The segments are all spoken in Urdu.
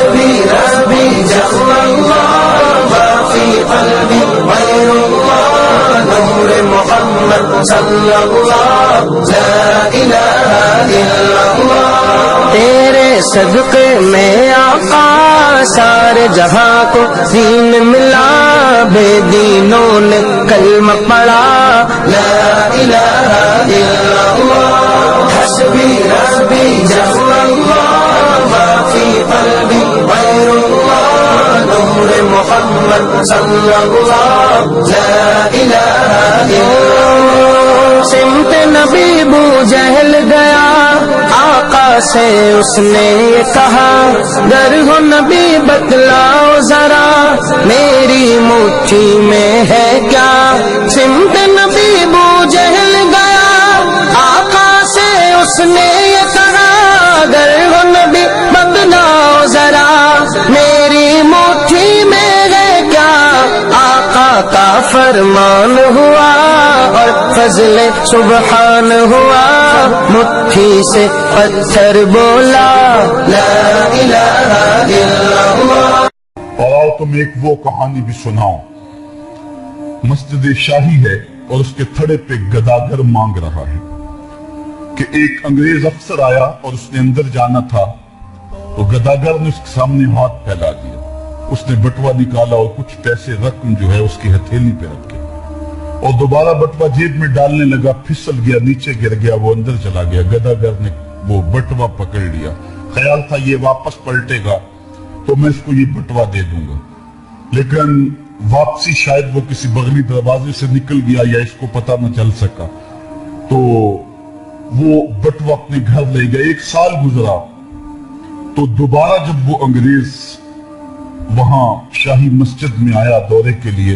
حسبی ربی جل اللہ ما فی قلبی غیر اللہ نور محمد صلی اللہ لا الہ الا اللہ۔ تیرے صدقے میں آقا سارے جہاں کو دین ملا، بے دینوں نے کلمہ پڑھا لا الہ الا اللہ۔ حسبی ربی جل اللہ ما فی قلبی غیر اللہ نور محمد صلی اللہ لا الہ الا اللہ۔ سمت نبی بو جہل گیا، آقا سے اس نے یہ کہا گر ہو نبی بتلاؤ ذرا میری مٹھی میں ہے کیا۔ سمت نبی بو جہل گیا، آقا سے اس نے یہ کہا گر ہو نبی بتلاؤ ذرا میری مٹھی میں ہے کیا۔ آقا کا فرمان ہوا اور فضل سبحان ہوا، مٹھی سے پتھر بولا لا الہ الا اللہ۔ اور آؤ تم ایک وہ کہانی بھی سناؤ۔ مسجد شاہی ہے اور اس کے تھڑے پہ گداگر مانگ رہا ہے کہ ایک انگریز افسر آیا اور اس نے اندر جانا تھا تو گداگر نے اس کے سامنے ہاتھ پھیلا دیا۔ اس نے بٹوا نکالا اور کچھ پیسے رقم جو ہے اس کی ہتھیلی پہ رکھے اور دوبارہ بٹوا جیب میں ڈالنے لگا، پھسل گیا، نیچے گر گیا، وہ اندر چلا گیا۔ گداگر نے وہ بٹوا پکڑ لیا، خیال تھا یہ واپس پلٹے گا تو میں اس کو یہ بٹوا دے دوں گا، لیکن واپسی شاید وہ کسی بغلی دروازے سے نکل گیا یا اس کو پتہ نہ چل سکا تو وہ بٹوا اپنے گھر لے گیا۔ ایک سال گزرا تو دوبارہ جب وہ انگریز وہاں شاہی مسجد میں آیا دورے کے لیے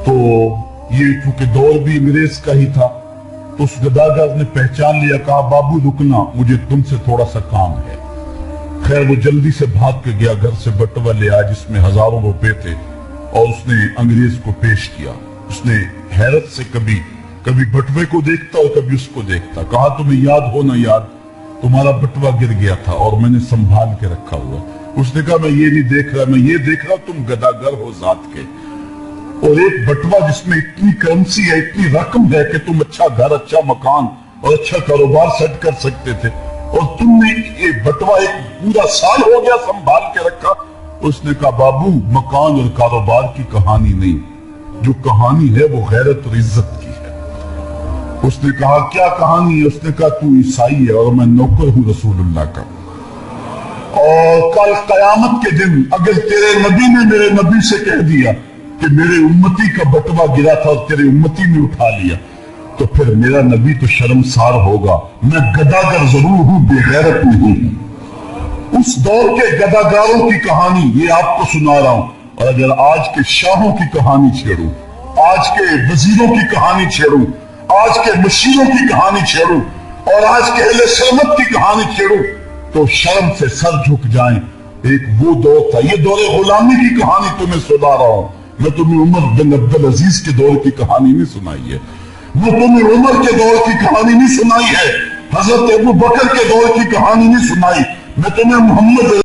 تو یہ چونکہ دور بھی انگریز کا ہی تھا تو اس گداگر نے پہچان لیا، کہا بابو رکنا، مجھے تم سے تھوڑا سا کام ہے۔ خیر وہ جلدی سے بھاگ کے گیا، گھر سے بٹوا لے آیا جس میں ہزاروں روپے تھے اور اس نے انگریز کو پیش کیا۔ اس نے حیرت سے کبھی بٹوے کو دیکھتا اور کبھی اس کو دیکھتا، کہا تمہیں یاد ہو نہ یاد، تمہارا بٹوا گر گیا تھا اور میں نے سنبھال کے رکھا ہوا۔ اس نے کہا میں یہ نہیں دیکھ رہا، میں یہ دیکھ رہا تم گداگر ہو ذات کے، اور ایک بٹوا جس میں اتنی کرنسی ہے، اتنی رقم ہے کہ تم اچھا گھر، اچھا مکان اور اچھا کاروبار سیٹ کر سکتے تھے، اور تم نے یہ بٹوا ایک پورا سال ہو گیا سنبھال کے رکھا۔ اس نے کہا بابو مکان اور کاروبار کی کہانی نہیں، جو کہانی ہے وہ غیرت اور عزت کی ہے۔ اس نے کہا کیا کہانی ہے؟ اس نے کہا تو عیسائی ہے اور میں نوکر ہوں رسول اللہ کا، اور کل قیامت کے دن اگر تیرے نبی نے میرے نبی سے کہہ دیا کہ میرے امتی کا بٹوا گرا تھا اور تیرے امتی نے اٹھا لیا تو پھر میرا نبی تو شرمسار ہوگا۔ میں گداگر ضرور ہوں، بے غیرت نہیں ہوں۔ اس دور کے گداگاروں کی کہانی یہ آپ کو سنا رہا ہوں، اور اگر آج کے شاہوں کی کہانی چھیڑوں، آج کے وزیروں کی کہانی چھیڑوں، آج کے مشیروں کی کہانی چھیڑوں اور آج کے اہل سلامت کی کہانی چھیڑوں تو شرم سے سر جھک جائیں۔ ایک وہ دور تھا، یہ دور غلامی کی کہانی تمہیں سنا رہا ہوں، میں تمہیں عمر بن عبدالعزیز کے دور کی کہانی نہیں سنائی ہے، میں تمہیں عمر کے دور کی کہانی نہیں سنائی ہے، حضرت ابو بکر کے دور کی کہانی نہیں سنائی، میں تمہیں محمد